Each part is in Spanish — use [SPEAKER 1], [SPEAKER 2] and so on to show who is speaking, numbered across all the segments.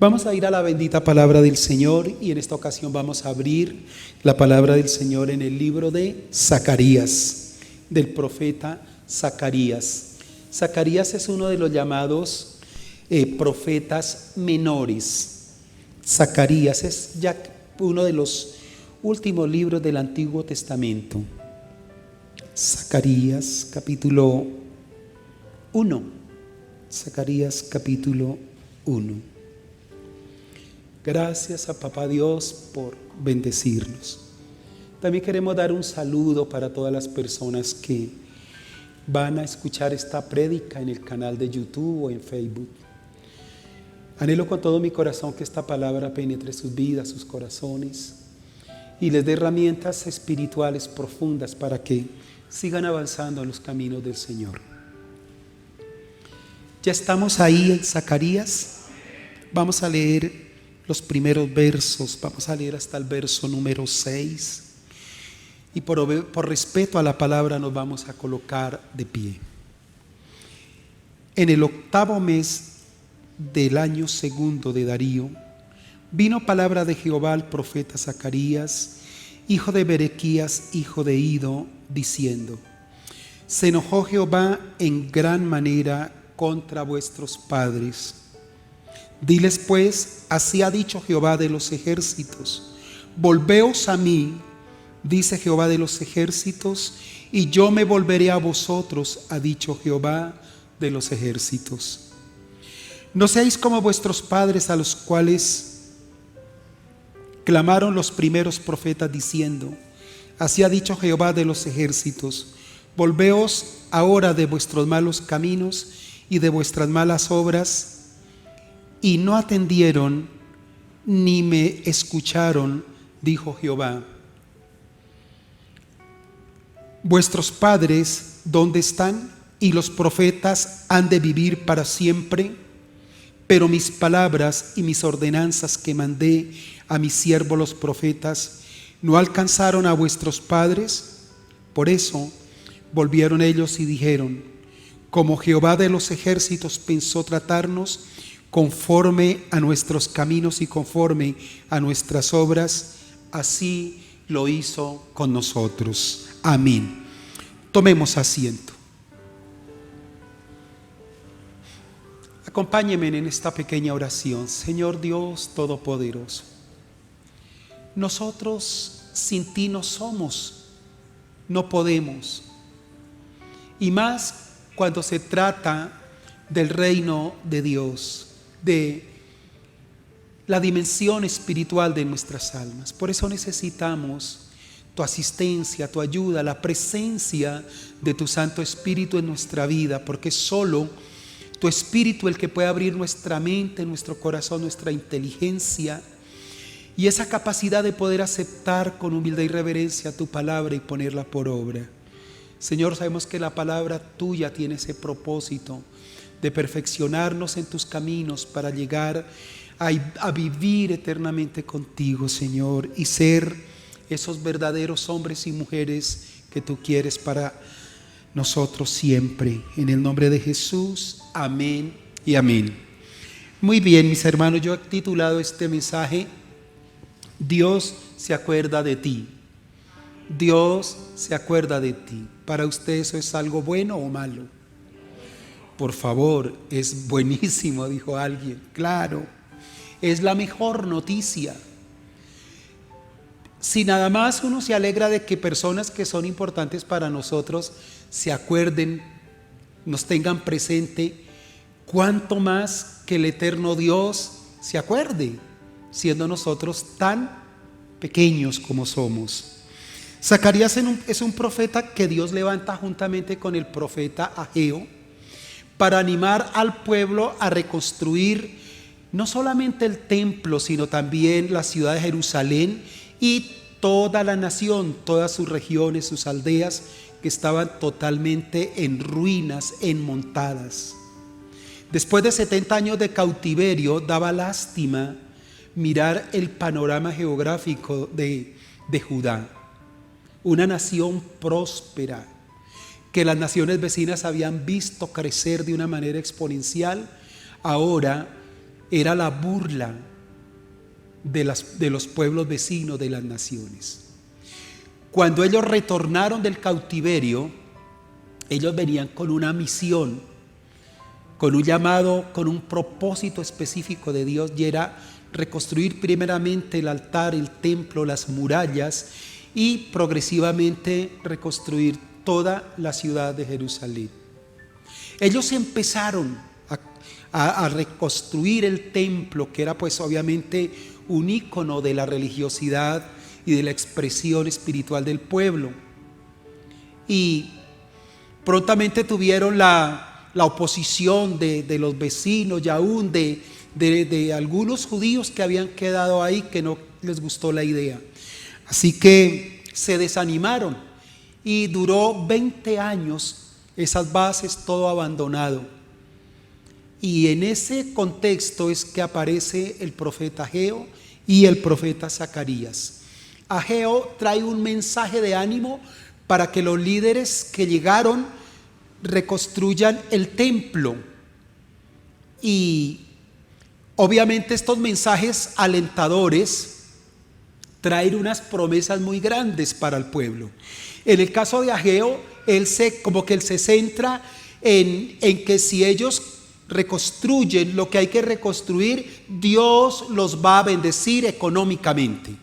[SPEAKER 1] Vamos a ir a la bendita palabra del Señor y en esta ocasión vamos a abrir la palabra del Señor en el libro de Zacarías, del profeta Zacarías. Zacarías es uno de los llamados profetas menores. Zacarías es ya uno de los últimos libros del Antiguo Testamento. Zacarías capítulo 1. Zacarías capítulo 1. Gracias a Papá Dios por bendecirnos. También queremos dar un saludo para todas las personas que van a escuchar esta prédica en el canal de YouTube o en Facebook. Anhelo con todo mi corazón que esta palabra penetre sus vidas, sus corazones y les dé herramientas espirituales profundas para que sigan avanzando en los caminos del Señor. Ya estamos ahí en Zacarías. Vamos a leer los primeros versos, vamos a leer hasta el verso número 6 y por respeto a la palabra nos vamos a colocar de pie. En el 8º mes del año segundo de Darío, vino palabra de Jehová al profeta Zacarías, hijo de Berequías, hijo de Ido, diciendo: se enojó Jehová en gran manera contra vuestros padres. Diles pues, así ha dicho Jehová de los ejércitos: volveos a mí, dice Jehová de los ejércitos, y yo me volveré a vosotros, ha dicho Jehová de los ejércitos. No seáis como vuestros padres, a los cuales clamaron los primeros profetas diciendo: así ha dicho Jehová de los ejércitos, volveos ahora de vuestros malos caminos y de vuestras malas obras. Y no atendieron ni me escucharon, dijo Jehová. Vuestros padres, ¿dónde están? Y los profetas han de vivir para siempre. Pero mis palabras y mis ordenanzas que mandé a mis siervos los profetas no alcanzaron a vuestros padres. Por eso volvieron ellos y dijeron: como Jehová de los ejércitos pensó tratarnos, conforme a nuestros caminos y conforme a nuestras obras, así lo hizo con nosotros. Amén. Tomemos asiento. Acompáñenme en esta pequeña oración. Señor Dios Todopoderoso, nosotros sin ti no somos, no podemos. Y más cuando se trata del reino de Dios, de la dimensión espiritual de nuestras almas. Por eso necesitamos tu asistencia, tu ayuda, la presencia de tu Santo Espíritu en nuestra vida, porque es solo tu Espíritu el que puede abrir nuestra mente, nuestro corazón, nuestra inteligencia y esa capacidad de poder aceptar con humildad y reverencia tu palabra y ponerla por obra. Señor, sabemos que la palabra tuya tiene ese propósito de perfeccionarnos en tus caminos para llegar a vivir eternamente contigo, Señor, y ser esos verdaderos hombres y mujeres que tú quieres para nosotros siempre. En el nombre de Jesús, amén y amén. Muy bien, mis hermanos, yo he titulado este mensaje: Dios se acuerda de ti. Dios se acuerda de ti. ¿Para usted eso es algo bueno o malo? Por favor, es buenísimo, dijo alguien. Claro, es la mejor noticia. Si nada más uno se alegra de que personas que son importantes para nosotros se acuerden, nos tengan presente, cuánto más que el eterno Dios se acuerde, siendo nosotros tan pequeños como somos. Zacarías es un profeta que Dios levanta juntamente con el profeta Ageo para animar al pueblo a reconstruir no solamente el templo, sino también la ciudad de Jerusalén y toda la nación, todas sus regiones, sus aldeas que estaban totalmente en ruinas, enmontadas. Después de 70 años de cautiverio, daba lástima mirar el panorama geográfico de Judá. Una nación próspera, que las naciones vecinas habían visto crecer de una manera exponencial, ahora era la burla de los pueblos vecinos de las naciones. Cuando ellos retornaron del cautiverio, ellos venían con una misión, con un llamado, con un propósito específico de Dios, y era reconstruir primeramente el altar, el templo, las murallas, y progresivamente reconstruir toda la ciudad de Jerusalén. Ellos empezaron a reconstruir el templo, que era pues obviamente un ícono de la religiosidad y de la expresión espiritual del pueblo, y prontamente tuvieron la oposición de los vecinos y aún de algunos judíos que habían quedado ahí, que no les gustó la idea. Así que se desanimaron y duró 20 años esas bases, todo abandonado. Y en ese contexto es que aparece el profeta Ageo y el profeta Zacarías. Ageo trae un mensaje de ánimo para que los líderes que llegaron reconstruyan el templo. Y obviamente estos mensajes alentadores traen unas promesas muy grandes para el pueblo. En el caso de Ageo, él se centra en que si ellos reconstruyen lo que hay que reconstruir, Dios los va a bendecir económicamente.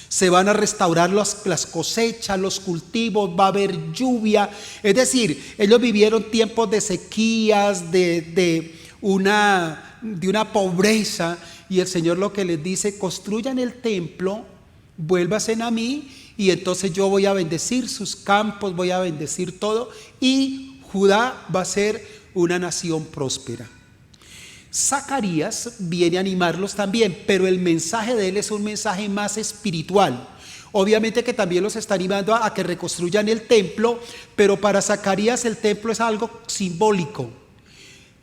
[SPEAKER 1] Se van a restaurar las cosechas, los cultivos, va a haber lluvia. Es decir, ellos vivieron tiempos de sequías, de una pobreza, y el Señor lo que les dice: construyan el templo, vuélvanse a mí, y entonces yo voy a bendecir sus campos, voy a bendecir todo, y Judá va a ser una nación próspera. Zacarías viene a animarlos también, pero el mensaje de él es un mensaje más espiritual. Obviamente que también los está animando a que reconstruyan el templo, pero para Zacarías el templo es algo simbólico.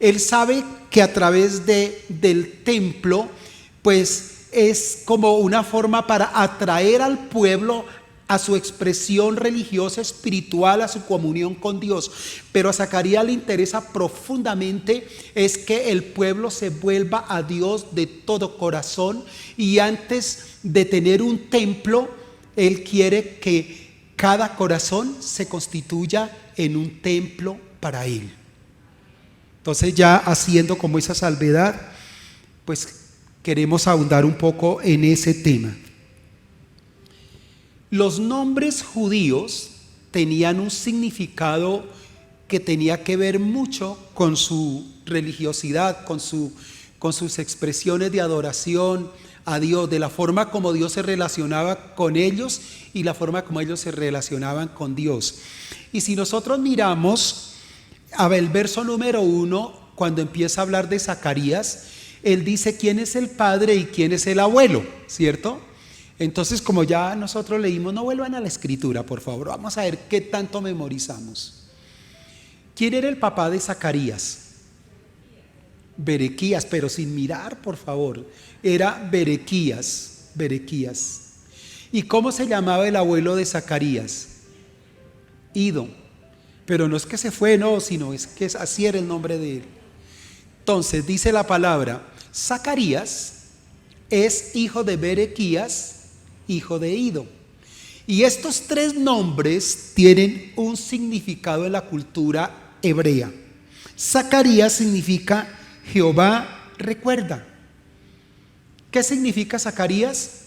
[SPEAKER 1] Él sabe que a través del templo, pues es como una forma para atraer al pueblo a su expresión religiosa, espiritual, a su comunión con Dios. Pero a Zacarías le interesa profundamente es que el pueblo se vuelva a Dios de todo corazón, y antes de tener un templo, él quiere que cada corazón se constituya en un templo para él. Entonces, ya haciendo como esa salvedad, pues queremos ahondar un poco en ese tema. Los nombres judíos tenían un significado que tenía que ver mucho con su religiosidad, con sus expresiones de adoración a Dios, de la forma como Dios se relacionaba con ellos y la forma como ellos se relacionaban con Dios. Y si nosotros miramos el verso número 1, cuando empieza a hablar de Zacarías, él dice quién es el padre y quién es el abuelo, ¿cierto? Entonces, como ya nosotros leímos, no vuelvan a la escritura, por favor. Vamos a ver qué tanto memorizamos. ¿Quién era el papá de Zacarías? Berequías, pero sin mirar, por favor. Era Berequías. ¿Y cómo se llamaba el abuelo de Zacarías? Ido. Pero no es que se fue, no, sino es que así era el nombre de él. Entonces, dice la palabra, Zacarías es hijo de Berequías, hijo de Ido. Y estos tres nombres tienen un significado en la cultura hebrea. Zacarías significa Jehová recuerda. ¿Qué significa Zacarías?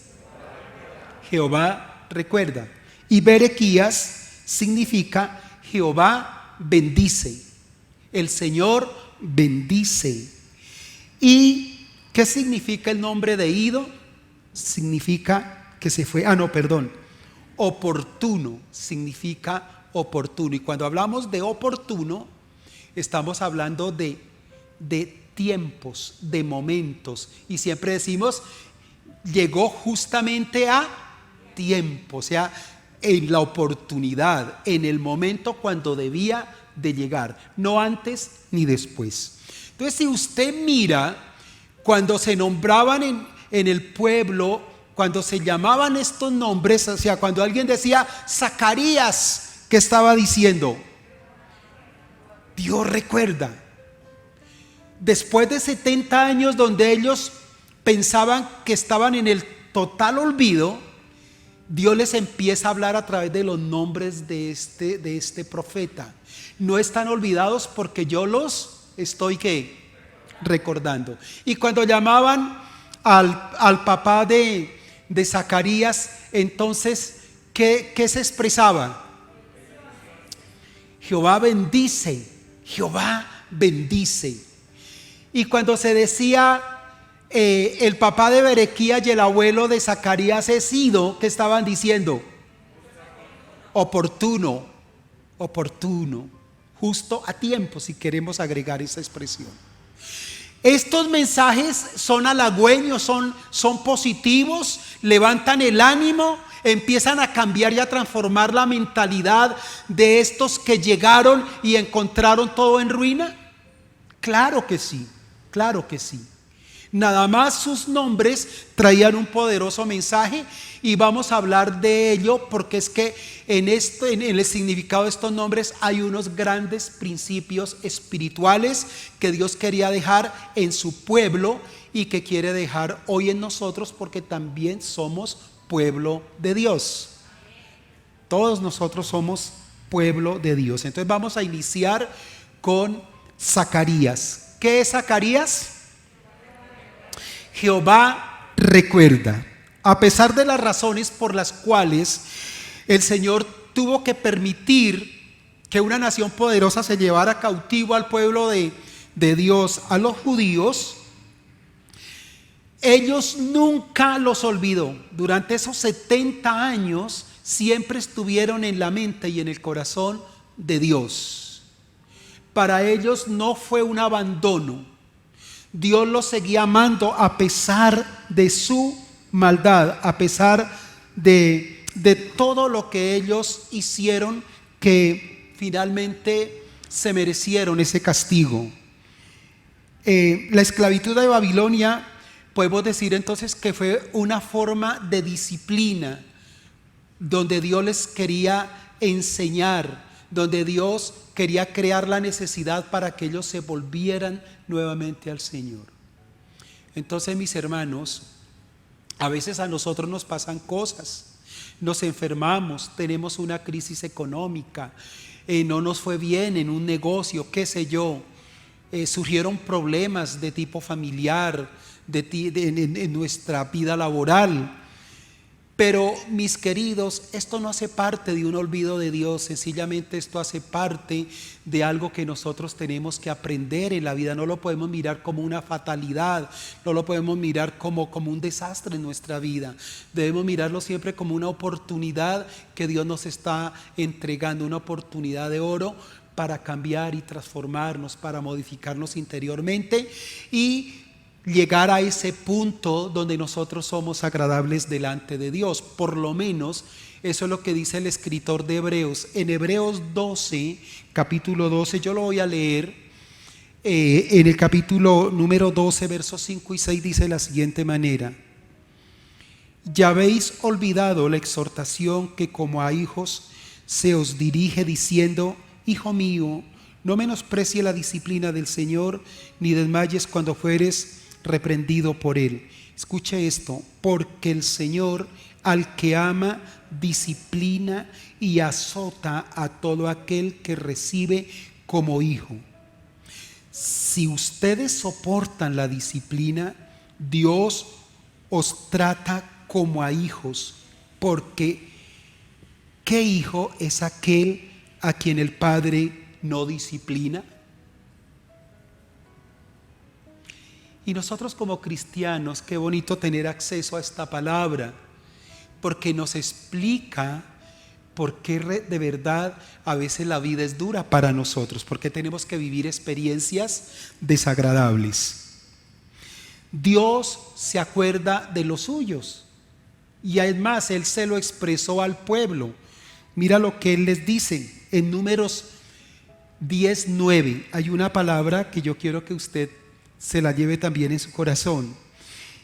[SPEAKER 1] Jehová recuerda. Y Berequías significa Jehová bendice. El Señor bendice. ¿Y qué significa el nombre de Ido? Significa que se fue, oportuno, significa oportuno. Y cuando hablamos de oportuno, estamos hablando de tiempos, de momentos. Y siempre decimos, llegó justamente a tiempo, o sea, en la oportunidad, en el momento cuando debía de llegar, no antes ni después. Entonces, si usted mira, cuando se nombraban en el pueblo, cuando se llamaban estos nombres, o sea, cuando alguien decía Zacarías, ¿qué estaba diciendo? Dios recuerda. Después de 70 años donde ellos pensaban que estaban en el total olvido, Dios les empieza a hablar a través de los nombres de este profeta. No están olvidados porque yo los estoy recordando. Y cuando llamaban al papá de Zacarías, entonces, ¿qué se expresaba? Jehová bendice, Jehová bendice. Y cuando se decía el papá de Berequías y el abuelo de Zacarías es Ido, ¿qué estaban diciendo? Oportuno, oportuno, justo a tiempo, si queremos agregar esa expresión. Estos mensajes son halagüeños, son positivos, levantan el ánimo, empiezan a cambiar y a transformar la mentalidad de estos que llegaron y encontraron todo en ruina. Claro que sí, claro que sí. Nada más sus nombres traían un poderoso mensaje y vamos a hablar de ello porque es que en el significado de estos nombres hay unos grandes principios espirituales que Dios quería dejar en su pueblo y que quiere dejar hoy en nosotros porque también somos pueblo de Dios. Todos nosotros somos pueblo de Dios. Entonces vamos a iniciar con Zacarías. ¿Qué es Zacarías? Jehová recuerda. A pesar de las razones por las cuales el Señor tuvo que permitir que una nación poderosa se llevara cautivo al pueblo de Dios, a los judíos, ellos nunca los olvidó. Durante esos 70 años siempre estuvieron en la mente y en el corazón de Dios. Para ellos no fue un abandono. Dios los seguía amando a pesar de su maldad, a pesar de todo lo que ellos hicieron, que finalmente se merecieron ese castigo. La esclavitud de Babilonia, podemos decir entonces que fue una forma de disciplina, donde Dios les quería enseñar, donde Dios quería crear la necesidad para que ellos se volvieran nuevamente al Señor. Entonces, mis hermanos, a veces a nosotros nos pasan cosas, nos enfermamos, tenemos una crisis económica, no nos fue bien en un negocio, qué sé yo, surgieron problemas de tipo familiar, en nuestra vida laboral. Pero mis queridos, esto no hace parte de un olvido de Dios, sencillamente esto hace parte de algo que nosotros tenemos que aprender en la vida. No lo podemos mirar como una fatalidad, no lo podemos mirar como un desastre en nuestra vida. Debemos mirarlo siempre como una oportunidad que Dios nos está entregando, una oportunidad de oro para cambiar y transformarnos, para modificarnos interiormente y llegar a ese punto donde nosotros somos agradables delante de Dios. Por lo menos eso es lo que dice el escritor de Hebreos. En Hebreos 12, capítulo 12, yo lo voy a leer. En el capítulo número 12, versos 5 y 6 dice de la siguiente manera: ya habéis olvidado la exhortación que como a hijos se os dirige diciendo: hijo mío, no menosprecie la disciplina del Señor, ni desmayes cuando fueres reprendido por él. Escuche esto: porque el Señor al que ama disciplina y azota a todo aquel que recibe como hijo. Si ustedes soportan la disciplina, Dios os trata como a hijos, porque ¿qué hijo es aquel a quien el Padre no disciplina? Y nosotros como cristianos, qué bonito tener acceso a esta palabra, porque nos explica por qué de verdad a veces la vida es dura para nosotros, porque tenemos que vivir experiencias desagradables. Dios se acuerda de los suyos y además Él se lo expresó al pueblo. Mira lo que Él les dice en Números 10:9. Hay una palabra que yo quiero que usted se la lleve también en su corazón.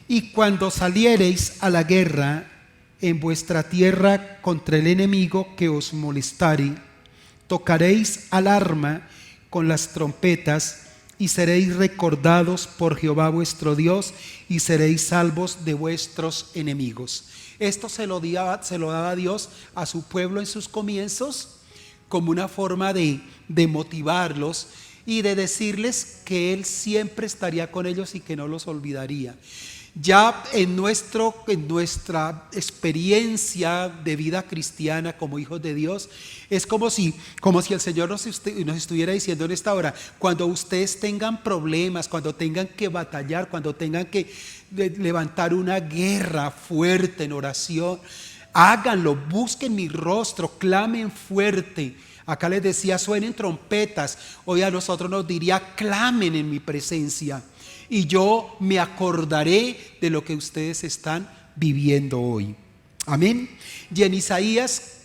[SPEAKER 1] Y cuando saliereis a la guerra en vuestra tierra contra el enemigo que os molestare, tocaréis alarma con las trompetas y seréis recordados por Jehová vuestro Dios y seréis salvos de vuestros enemigos. Esto se lo daba Dios a su pueblo en sus comienzos como una forma de motivarlos y de decirles que Él siempre estaría con ellos y que no los olvidaría. Ya en nuestra experiencia de vida cristiana como hijos de Dios, es como si el Señor nos estuviera diciendo en esta hora: cuando ustedes tengan problemas, cuando tengan que batallar, cuando tengan que levantar una guerra fuerte en oración, háganlo, busquen mi rostro, clamen fuerte. Acá les decía, suenen trompetas. Hoy a nosotros nos diría, clamen en mi presencia y yo me acordaré de lo que ustedes están viviendo hoy. Amén. Y en Isaías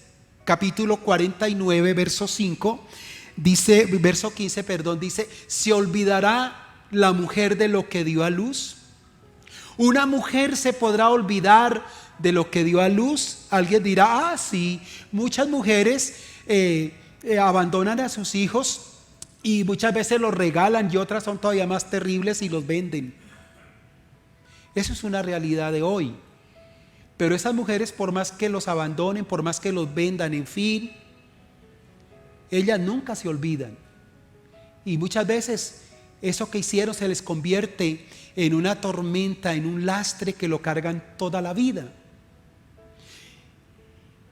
[SPEAKER 1] capítulo 49 verso 5 dice, verso 15, perdón, dice: ¿se olvidará la mujer de lo que dio a luz? ¿Una mujer se podrá olvidar de lo que dio a luz? Alguien dirá, sí, muchas mujeres abandonan a sus hijos y muchas veces los regalan, y otras son todavía más terribles y los venden. Eso es una realidad de hoy. Pero esas mujeres, por más que los abandonen, por más que los vendan, en fin, ellas nunca se olvidan. Y muchas veces eso que hicieron se les convierte en una tormenta, en un lastre que lo cargan toda la vida.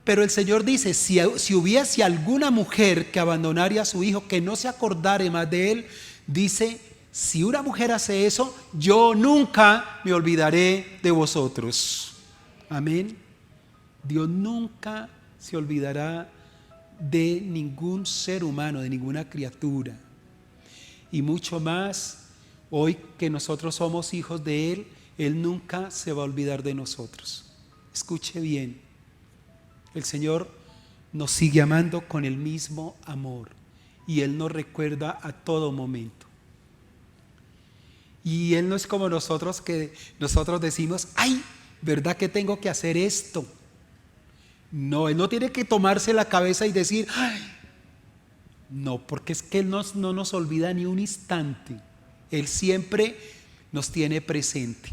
[SPEAKER 1] Pero el Señor dice, si hubiese alguna mujer que abandonara a su hijo, que no se acordare más de él, dice, si una mujer hace eso, yo nunca me olvidaré de vosotros. Amén. Dios nunca se olvidará de ningún ser humano, de ninguna criatura. Y mucho más, hoy que nosotros somos hijos de Él, Él nunca se va a olvidar de nosotros. Escuche bien. El Señor nos sigue amando con el mismo amor y Él nos recuerda a todo momento. Y Él no es como nosotros, que nosotros decimos, ay, ¿verdad que tengo que hacer esto? No, Él no tiene que tomarse la cabeza y decir, ay, no, porque es que Él no nos olvida ni un instante. Él siempre nos tiene presente.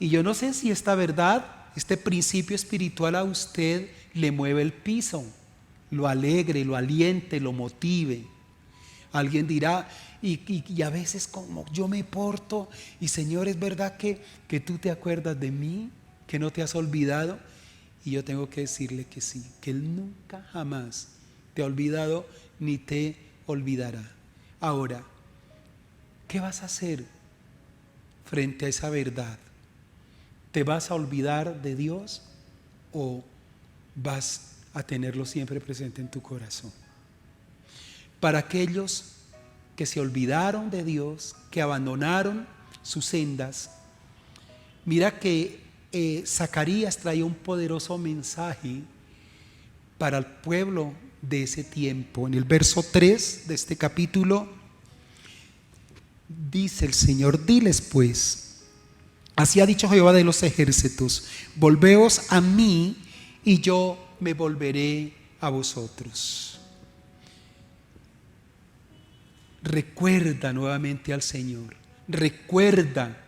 [SPEAKER 1] Y yo no sé si esta verdad, este principio espiritual a usted le mueve el piso, lo alegre, lo aliente, lo motive. Alguien dirá, y a veces como yo me porto, y Señor, ¿es verdad que tú te acuerdas de mí? ¿Que no te has olvidado? Y yo tengo que decirle que sí, que Él nunca jamás te ha olvidado ni te olvidará. Ahora, ¿qué vas a hacer frente a esa verdad? ¿Te vas a olvidar de Dios o vas a tenerlo siempre presente en tu corazón? Para aquellos que se olvidaron de Dios, que abandonaron sus sendas, mira que Zacarías traía un poderoso mensaje para el pueblo de ese tiempo. En el verso 3 de este capítulo dice el Señor: diles pues, así ha dicho Jehová de los ejércitos, volveos a mí y yo me volveré a vosotros. Recuerda nuevamente al Señor, recuerda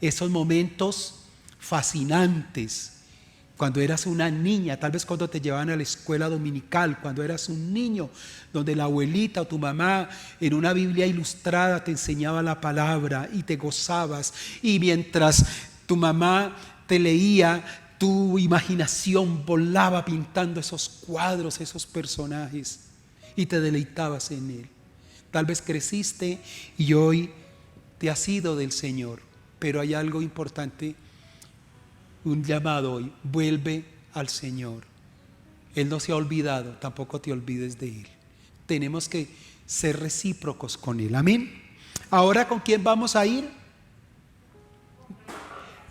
[SPEAKER 1] esos momentos fascinantes cuando eras una niña, tal vez cuando te llevaban a la escuela dominical, cuando eras un niño, donde la abuelita o tu mamá en una Biblia ilustrada te enseñaba la palabra y te gozabas, y mientras tu mamá te leía, tu imaginación volaba pintando esos cuadros, esos personajes, y te deleitabas en él. Tal vez creciste y hoy te has ido del Señor, pero hay algo importante, un llamado hoy: vuelve al Señor. Él no se ha olvidado, tampoco te olvides de Él. Tenemos que ser recíprocos con Él. Amén. Ahora, ¿con quién vamos a ir?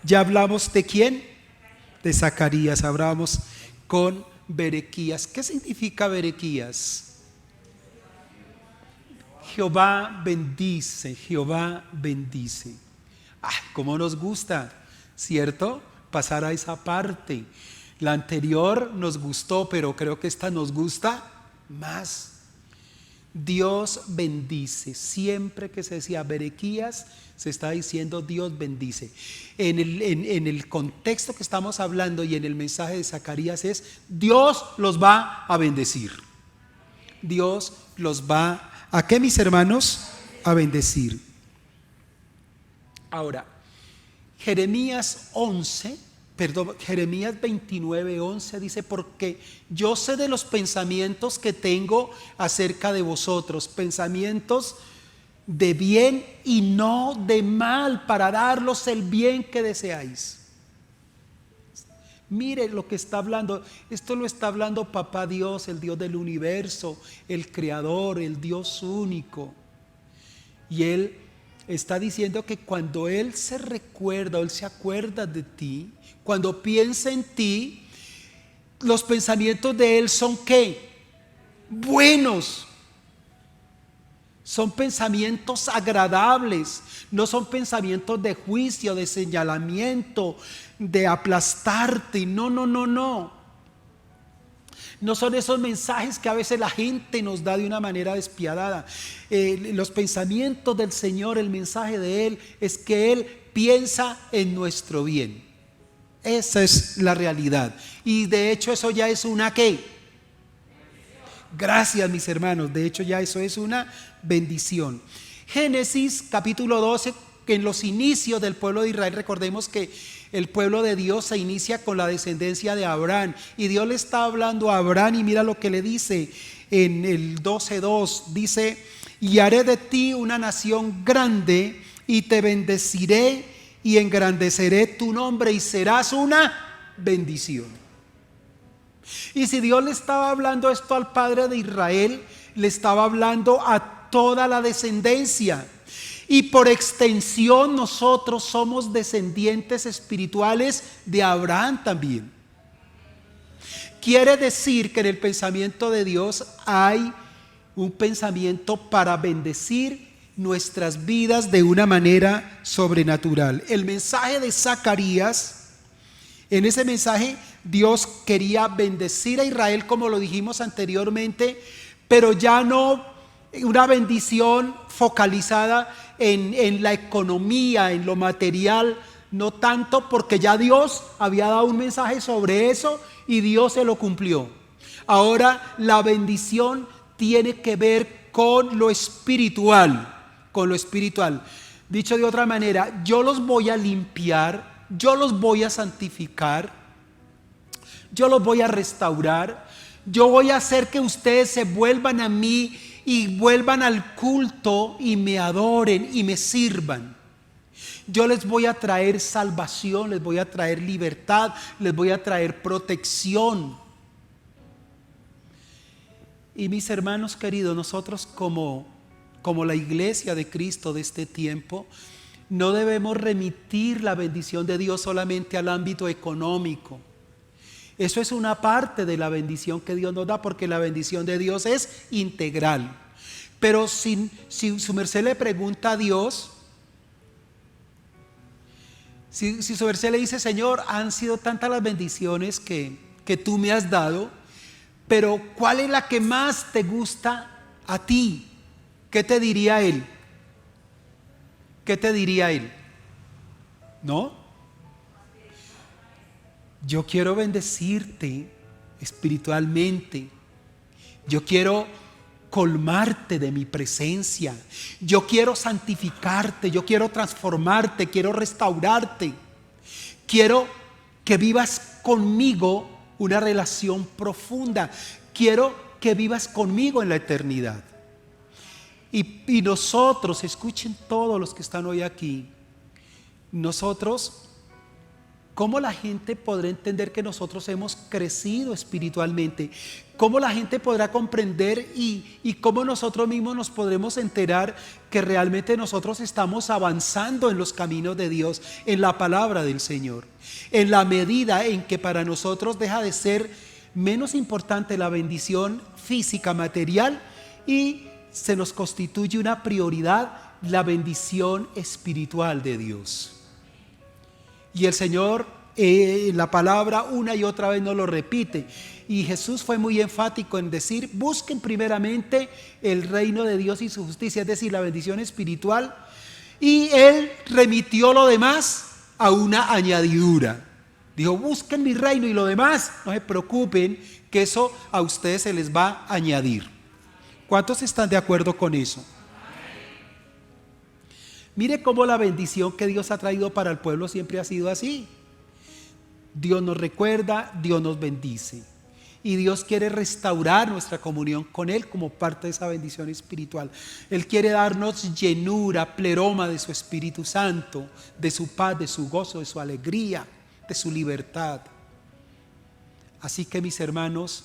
[SPEAKER 1] Ya hablamos de quién, de Zacarías. Hablamos con Berequías. ¿Qué significa Berequías? Jehová bendice, Jehová bendice. Cómo nos gusta, ¿cierto? Pasar a esa parte. La anterior nos gustó, pero creo que esta nos gusta más. Dios bendice. Siempre que se decía Berequías, se está diciendo Dios bendice. En el contexto que estamos hablando y en el mensaje de Zacarías es: Dios los va a bendecir. Dios los va ¿a qué, mis hermanos? A bendecir. Ahora, Jeremías 29:11 dice: porque yo sé de los pensamientos que tengo acerca de vosotros, pensamientos de bien y no de mal, para daros el bien que deseáis. Mire lo que está hablando. Esto lo está hablando Papá Dios, el Dios del universo, el creador, el Dios único. Y Él está diciendo que cuando Él se recuerda, Él se acuerda de ti, cuando piensa en ti, los pensamientos de Él son ¿qué? Buenos. Son pensamientos agradables, no son pensamientos de juicio, de señalamiento, de aplastarte. No. No son esos mensajes que a veces la gente nos da de una manera despiadada. Los pensamientos del Señor, el mensaje de Él es que Él piensa en nuestro bien. Esa es la realidad. Y de hecho eso ya es una ¿qué? Gracias, mis hermanos. De hecho ya eso es una bendición. Génesis capítulo 12, que en los inicios del pueblo de Israel, recordemos que el pueblo de Dios se inicia con la descendencia de Abraham, y Dios le está hablando a Abraham, y mira lo que le dice en el 12:2, dice: y haré de ti una nación grande, y te bendeciré y engrandeceré tu nombre, y serás una bendición. Y si Dios le estaba hablando esto al padre de Israel, le estaba hablando a toda la descendencia. Y por extensión nosotros somos descendientes espirituales de Abraham también. Quiere decir que en el pensamiento de Dios hay un pensamiento para bendecir nuestras vidas de una manera sobrenatural. El mensaje de Zacarías, en ese mensaje Dios quería bendecir a Israel, como lo dijimos anteriormente, pero ya no una bendición focalizada en la economía, en lo material, no tanto, porque ya Dios había dado un mensaje sobre eso y Dios se lo cumplió. Ahora la bendición tiene que ver con lo espiritual, Dicho de otra manera, yo los voy a limpiar, yo los voy a santificar, yo los voy a restaurar, yo voy a hacer que ustedes se vuelvan a mí y vuelvan al culto y me adoren y me sirvan. Yo les voy a traer salvación, les voy a traer libertad, les voy a traer protección. Y mis hermanos queridos, nosotros como la iglesia de Cristo de este tiempo, no debemos remitir la bendición de Dios solamente al ámbito económico. Eso es una parte de la bendición que Dios nos da, porque la bendición de Dios es integral. Pero si su merced le pregunta a Dios, si su merced le dice: Señor, han sido tantas las bendiciones que tú me has dado, pero ¿cuál es la que más te gusta a ti? ¿Qué te diría Él? ¿Qué te diría Él? ¿No? Yo quiero bendecirte espiritualmente. Yo quiero colmarte de mi presencia. Yo quiero santificarte. Yo quiero transformarte. Quiero restaurarte. Quiero que vivas conmigo una relación profunda. Quiero que vivas conmigo en la eternidad. Y nosotros, escuchen todos los que están hoy aquí, nosotros, ¿cómo la gente podrá entender que nosotros hemos crecido espiritualmente? ¿Cómo la gente podrá comprender y cómo nosotros mismos nos podremos enterar que realmente nosotros estamos avanzando en los caminos de Dios, en la palabra del Señor? En la medida en que para nosotros deja de ser menos importante la bendición física, material, y se nos constituye una prioridad la bendición espiritual de Dios. Y el Señor, la palabra una y otra vez nos lo repite. Y Jesús fue muy enfático en decir: busquen primeramente el reino de Dios y su justicia, es decir, la bendición espiritual. Y Él remitió lo demás a una añadidura. Dijo: busquen mi reino y lo demás, no se preocupen, que eso a ustedes se les va a añadir. ¿Cuántos están de acuerdo con eso? Mire cómo la bendición que Dios ha traído para el pueblo siempre ha sido así. Dios nos recuerda, Dios nos bendice. Y Dios quiere restaurar nuestra comunión con Él como parte de esa bendición espiritual. Él quiere darnos llenura, pleroma de su Espíritu Santo, de su paz, de su gozo, de su alegría, de su libertad. Así que, mis hermanos,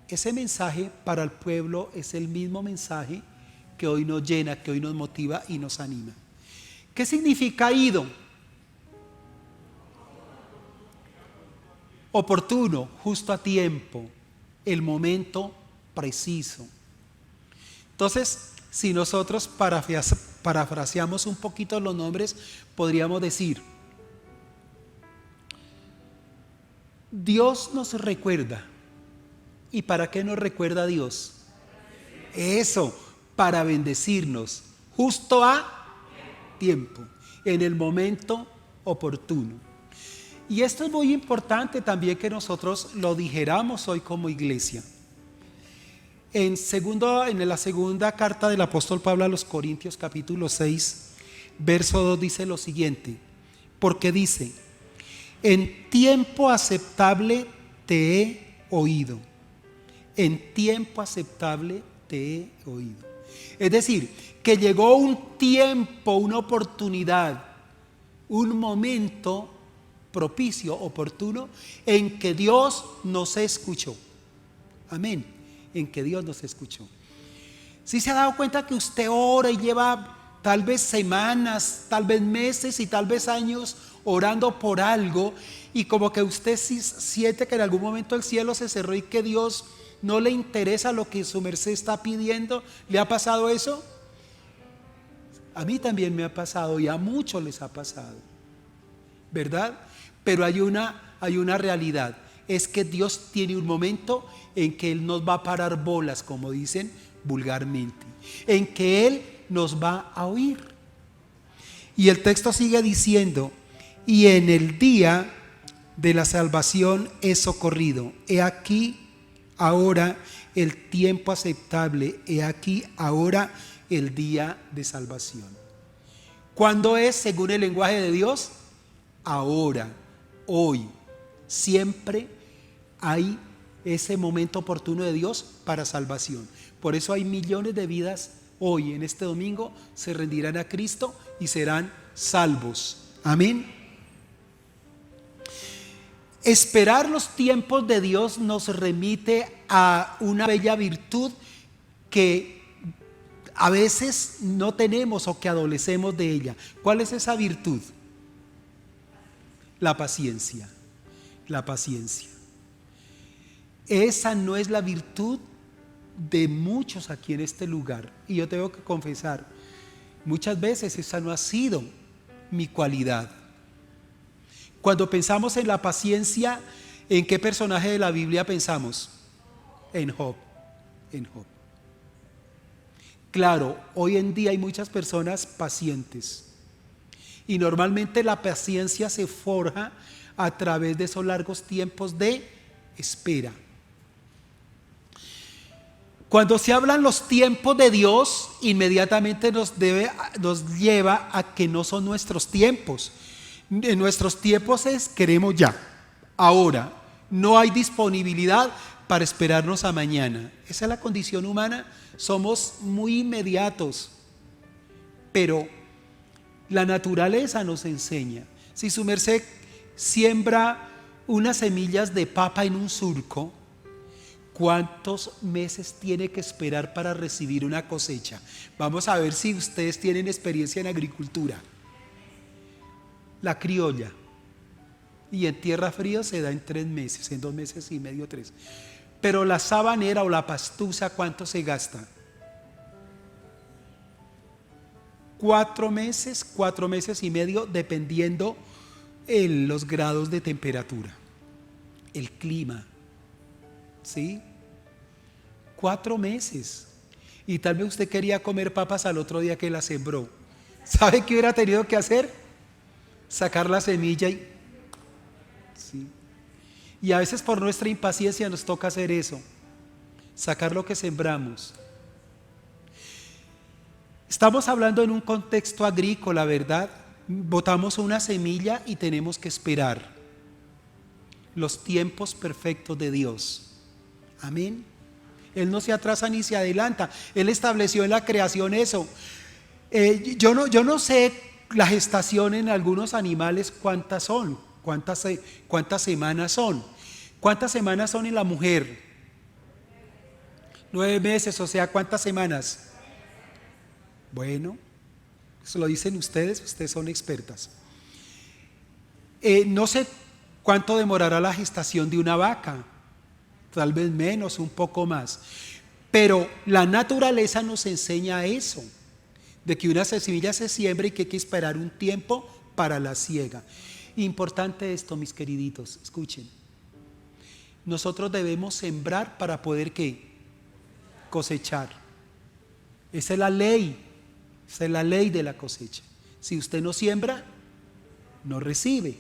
[SPEAKER 1] ese mensaje para el pueblo es el mismo mensaje que hoy nos llena, que hoy nos motiva y nos anima. ¿Qué significa ido? Oportuno, justo a tiempo, el momento preciso. Entonces, si nosotros parafraseamos un poquito los nombres, podríamos decir: Dios nos recuerda. ¿Y para qué nos recuerda Dios? Eso, para bendecirnos, justo a tiempo, en el momento oportuno. Y esto es muy importante también que nosotros lo dijéramos hoy como iglesia. En la segunda carta del apóstol Pablo a los Corintios, capítulo 6, verso 2, dice lo siguiente: porque dice: en tiempo aceptable te he oído. En tiempo aceptable te he oído. Es decir, que llegó un tiempo, una oportunidad, un momento propicio, oportuno, en que Dios nos escuchó. Amén. En que Dios nos escuchó. ¿Sí se ha dado cuenta que usted ora y lleva tal vez semanas, tal vez meses y tal vez años orando por algo, y como que usted siente que en algún momento el cielo se cerró y que Dios no le interesa lo que su merced está pidiendo? ¿Le ha pasado eso? A mí también me ha pasado y a muchos les ha pasado, ¿verdad? Pero hay una realidad, es que Dios tiene un momento en que Él nos va a parar bolas, como dicen vulgarmente, en que Él nos va a oír. Y el texto sigue diciendo: y en el día de la salvación es socorrido. He aquí ahora el tiempo aceptable, he aquí ahora el día de salvación. ¿Cuándo es según el lenguaje de Dios? Ahora, hoy, siempre hay ese momento oportuno de Dios para salvación. Por eso hay millones de vidas hoy, en este domingo, se rendirán a Cristo y serán salvos. Amén. Esperar los tiempos de Dios nos remite a una bella virtud que a veces no tenemos o que adolecemos de ella. ¿Cuál es esa virtud? La paciencia. La paciencia. Esa no es la virtud de muchos aquí en este lugar. Y yo tengo que confesar, muchas veces esa no ha sido mi cualidad. Cuando pensamos en la paciencia, ¿en qué personaje de la Biblia pensamos? En Job. En Job. Claro, hoy en día hay muchas personas pacientes. Y normalmente la paciencia se forja a través de esos largos tiempos de espera. Cuando se hablan los tiempos de Dios, inmediatamente nos lleva a que no son nuestros tiempos. En nuestros tiempos queremos ya, ahora. No hay disponibilidad para esperarnos a mañana. Esa es la condición humana. Somos muy inmediatos. Pero la naturaleza nos enseña. Si su merced siembra unas semillas de papa en un surco, ¿cuántos meses tiene que esperar para recibir una cosecha? Vamos a ver si ustedes tienen experiencia en agricultura. La criolla, y en tierra fría se da en 3 meses, en 2 meses y medio, 3. Pero la sabanera o la pastusa, ¿cuánto se gasta? 4 meses, 4 meses y medio, dependiendo los grados de temperatura, el clima. ¿sí? 4 meses. Y tal vez usted quería comer papas al otro día que las sembró. ¿Sabe qué hubiera tenido que hacer? Sacar la semilla y... ¿sí? Y a veces por nuestra impaciencia nos toca hacer eso, sacar lo que sembramos. Estamos hablando en un contexto agrícola, ¿verdad? Botamos una semilla y tenemos que esperar los tiempos perfectos de Dios. Amén. Él no se atrasa ni se adelanta. Él estableció en la creación eso. Yo no sé la gestación en algunos animales cuántas son, cuántas semanas son. ¿Cuántas semanas son en la mujer? 9 meses, o sea, ¿cuántas semanas? Bueno, eso lo dicen ustedes son expertas. No sé cuánto demorará la gestación de una vaca, tal vez menos, un poco más. Pero la naturaleza nos enseña eso, de que una semilla se siembra y que hay que esperar un tiempo para la siega. Importante esto, mis queriditos, escuchen. Nosotros debemos sembrar para poder ¿qué? Cosechar. Esa es la ley. Esa es la ley de la cosecha. Si usted no siembra, no recibe.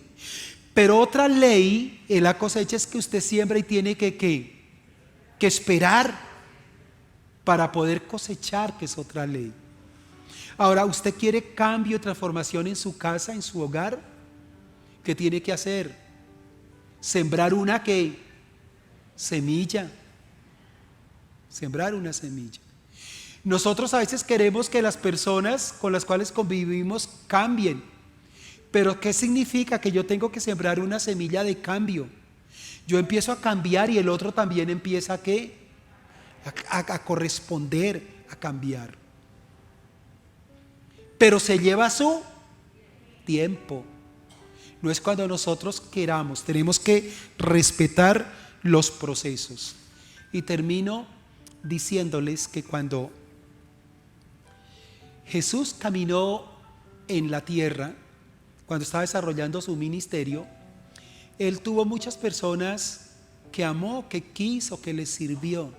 [SPEAKER 1] Pero otra ley en la cosecha es que usted siembra y tiene que esperar para poder cosechar, que es otra ley. Ahora, ¿usted quiere cambio, transformación en su casa, en su hogar? ¿Qué tiene que hacer? Sembrar una semilla. Sembrar una semilla. Nosotros a veces queremos que las personas con las cuales convivimos cambien, pero ¿qué significa? Que yo tengo que sembrar una semilla de cambio. Yo empiezo a cambiar y el otro también empieza a corresponder, a cambiar. Pero se lleva su tiempo. No es cuando nosotros queramos, tenemos que respetar los procesos. Y termino diciéndoles que cuando Jesús caminó en la tierra, cuando estaba desarrollando su ministerio, Él tuvo muchas personas que amó, que quiso, que le sirvió,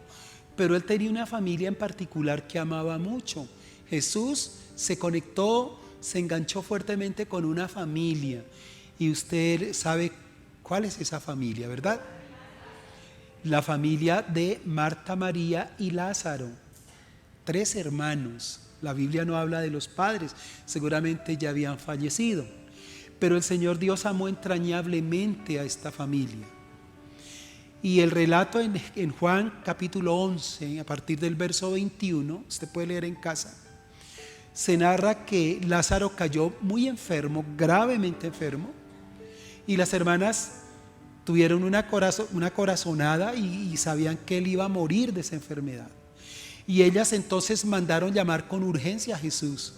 [SPEAKER 1] pero Él tenía una familia en particular que amaba mucho. Jesús se conectó, se enganchó fuertemente con una familia, y usted sabe cuál es esa familia, ¿verdad? La familia de Marta, María y Lázaro, 3 hermanos. La Biblia no habla de los padres, seguramente ya habían fallecido, pero el Señor Dios amó entrañablemente a esta familia. Y el relato en Juan capítulo 11, a partir del verso 21, usted puede leer en casa, se narra que Lázaro cayó muy enfermo, gravemente enfermo, y las hermanas tuvieron una corazonada y sabían que él iba a morir de esa enfermedad. Y ellas entonces mandaron llamar con urgencia a Jesús.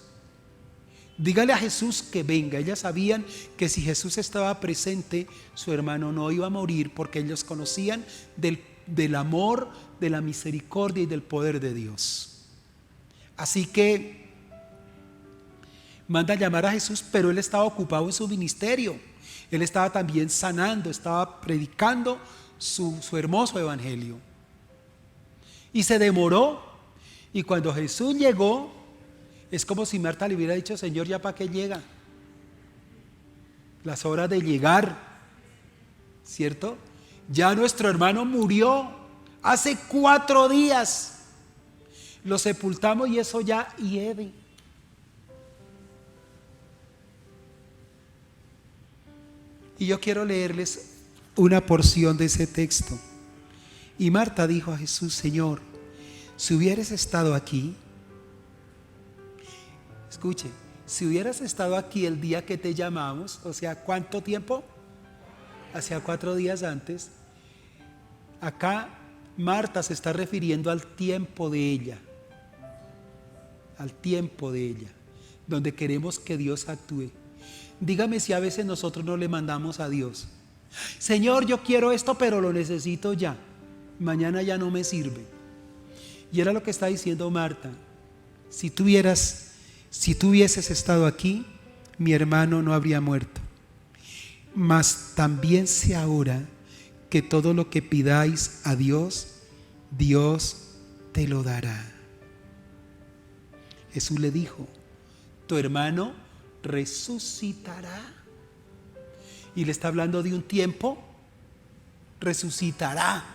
[SPEAKER 1] Dígale a Jesús que venga. Ellas sabían que si Jesús estaba presente, su hermano no iba a morir, porque ellos conocían del amor, de la misericordia y del poder de Dios. Así que manda a llamar a Jesús, pero él estaba ocupado en su ministerio. Él estaba también sanando, estaba predicando su hermoso evangelio. Y se demoró. Y cuando Jesús llegó, es como si Marta le hubiera dicho: Señor, ¿ya para qué llega? Las horas de llegar, ¿cierto? Ya nuestro hermano murió hace 4 días. Lo sepultamos y eso ya hiede. Y yo quiero leerles una porción de ese texto. Y Marta dijo a Jesús: Señor, si hubieras estado aquí, escuche, si hubieras estado aquí el día que te llamamos, o sea, ¿cuánto tiempo? Hacía 4 días antes. Acá Marta se está refiriendo al tiempo de ella, donde queremos que Dios actúe. Dígame si a veces nosotros no le mandamos a Dios: Señor, yo quiero esto, pero lo necesito ya, mañana ya no me sirve. Y era lo que está diciendo Marta: si tú hubieses estado aquí, mi hermano no habría muerto. Mas también sé ahora que todo lo que pidáis a Dios, Dios te lo dará. Jesús le dijo, tu hermano resucitará. Y le está hablando de un tiempo, resucitará,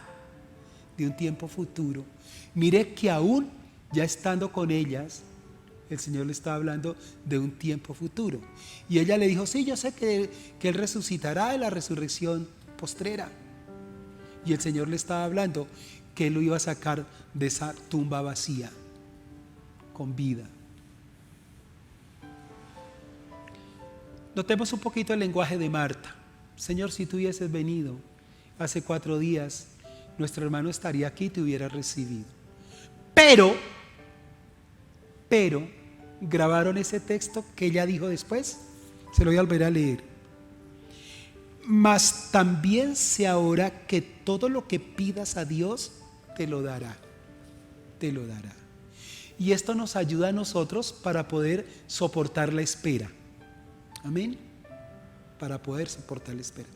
[SPEAKER 1] de un tiempo futuro. Mire que aún ya estando con ellas, el Señor le estaba hablando de un tiempo futuro. Y ella le dijo, sí, yo sé que Él resucitará en la resurrección postrera. Y el Señor le estaba hablando que Él lo iba a sacar de esa tumba vacía, con vida. Notemos un poquito el lenguaje de Marta. Señor, si tú hubieses venido hace 4 días, nuestro hermano estaría aquí y te hubiera recibido. Pero, grabaron ese texto que ella dijo después. Se lo voy a volver a leer. Mas también sé ahora que todo lo que pidas a Dios te lo dará. Te lo dará. Y esto nos ayuda a nosotros para poder soportar la espera. Amén. Para poder soportar la espera.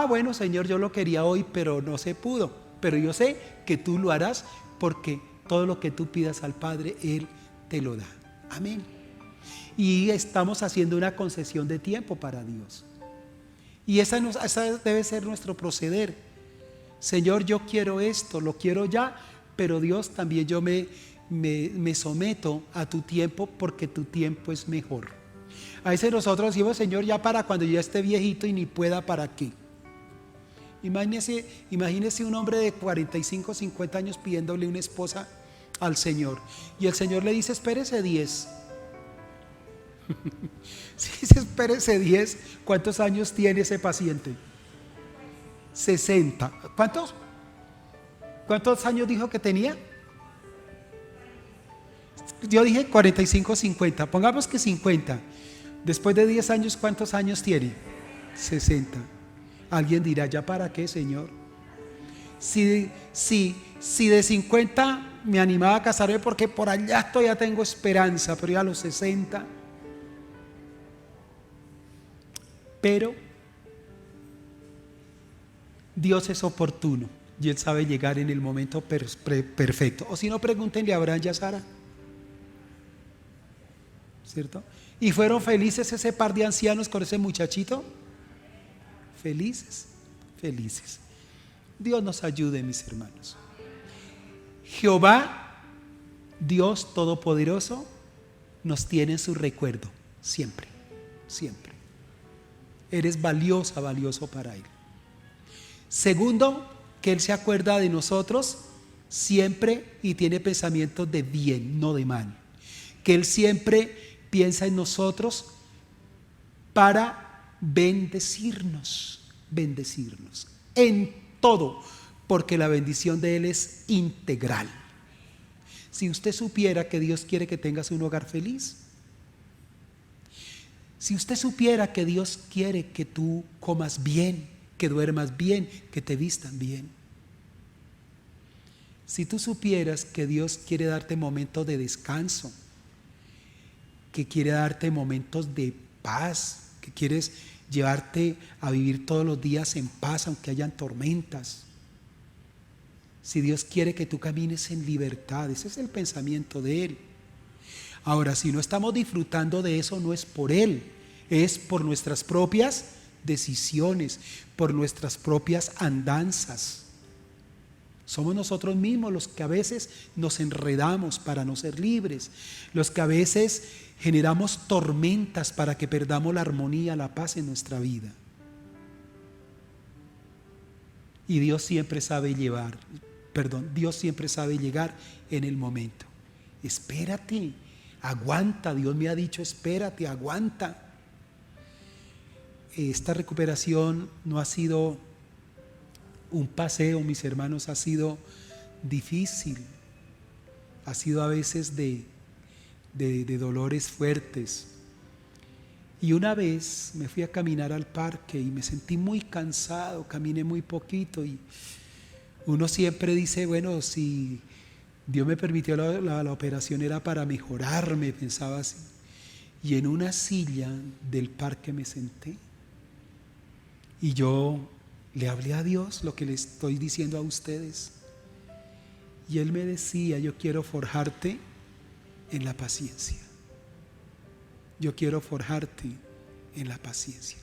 [SPEAKER 1] Bueno, Señor, yo lo quería hoy, pero no se pudo. Pero yo sé que tú lo harás, porque todo lo que tú pidas al Padre, Él te lo da. Amén. Y estamos haciendo una concesión de tiempo para Dios. Y esa debe ser nuestro proceder. Señor, yo quiero esto, lo quiero ya, pero Dios, también yo me someto a tu tiempo, porque tu tiempo es mejor. A veces nosotros decimos, Señor, ya para cuando yo esté viejito y ni pueda, ¿para qué? Imagínese un hombre de 45, 50 años pidiéndole una esposa al Señor. Y el Señor le dice, espérese 10. Si dice espérese 10, ¿cuántos años tiene ese paciente? 60. ¿Cuántos años dijo que tenía? Yo dije 45, 50. Pongamos que 50. Después de 10 años, ¿cuántos años tiene? 60. Alguien dirá, ¿ya para qué, Señor? Si de 50 me animaba a casarme, porque por allá todavía tengo esperanza, pero ya a los 60. Pero Dios es oportuno y Él sabe llegar en el momento perfecto. O si no, pregúntenle a Abraham y a Sara, ¿cierto? ¿Y fueron felices ese par de ancianos con ese muchachito? Felices, felices. Dios nos ayude, mis hermanos. Jehová, Dios Todopoderoso, nos tiene en su recuerdo siempre, siempre. Eres valiosa, valioso para Él. Segundo, que Él se acuerda de nosotros siempre y tiene pensamientos de bien, no de mal. Que Él siempre piensa en nosotros para bendecirnos en todo, porque la bendición de Él es integral. Si usted supiera que Dios quiere que tengas un hogar feliz, si usted supiera que Dios quiere que tú comas bien, que duermas bien, que te vistan bien, si tú supieras que Dios quiere darte momentos de descanso, que quiere darte momentos de paz, que quieres llevarte a vivir todos los días en paz aunque hayan tormentas, si Dios quiere que tú camines en libertad, ese es el pensamiento de Él. Ahora, si no estamos disfrutando de eso, no es por Él, es por nuestras propias decisiones, por nuestras propias andanzas. Somos nosotros mismos los que a veces nos enredamos para no ser libres, los que a veces generamos tormentas para que perdamos la armonía, la paz en nuestra vida. Y Dios siempre sabe llegar en el momento. Espérate, aguanta. Dios me ha dicho, espérate, aguanta. Esta recuperación no ha sido un paseo, mis hermanos, ha sido difícil. Ha sido a veces de dolores fuertes. Y una vez me fui a caminar al parque y me sentí muy cansado, caminé muy poquito, y uno siempre dice, bueno, si Dios me permitió la operación era para mejorarme, pensaba así. Y en una silla del parque me senté y yo le hablé a Dios lo que le estoy diciendo a ustedes. Y Él me decía, yo quiero forjarte en la paciencia. Yo quiero forjarte en la paciencia,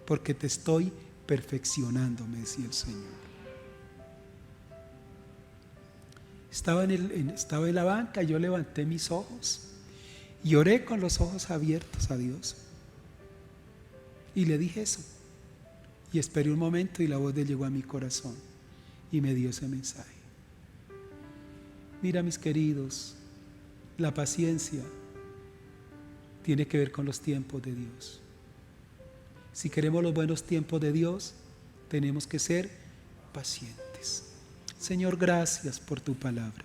[SPEAKER 1] porque te estoy perfeccionando, me decía el Señor. Estaba en la banca, yo levanté mis ojos y oré con los ojos abiertos a Dios. Y le dije eso. Y esperé un momento y la voz de Él llegó a mi corazón y me dio ese mensaje. Mira, mis queridos, la paciencia tiene que ver con los tiempos de Dios. Si queremos los buenos tiempos de Dios, tenemos que ser pacientes. Señor, gracias por tu palabra.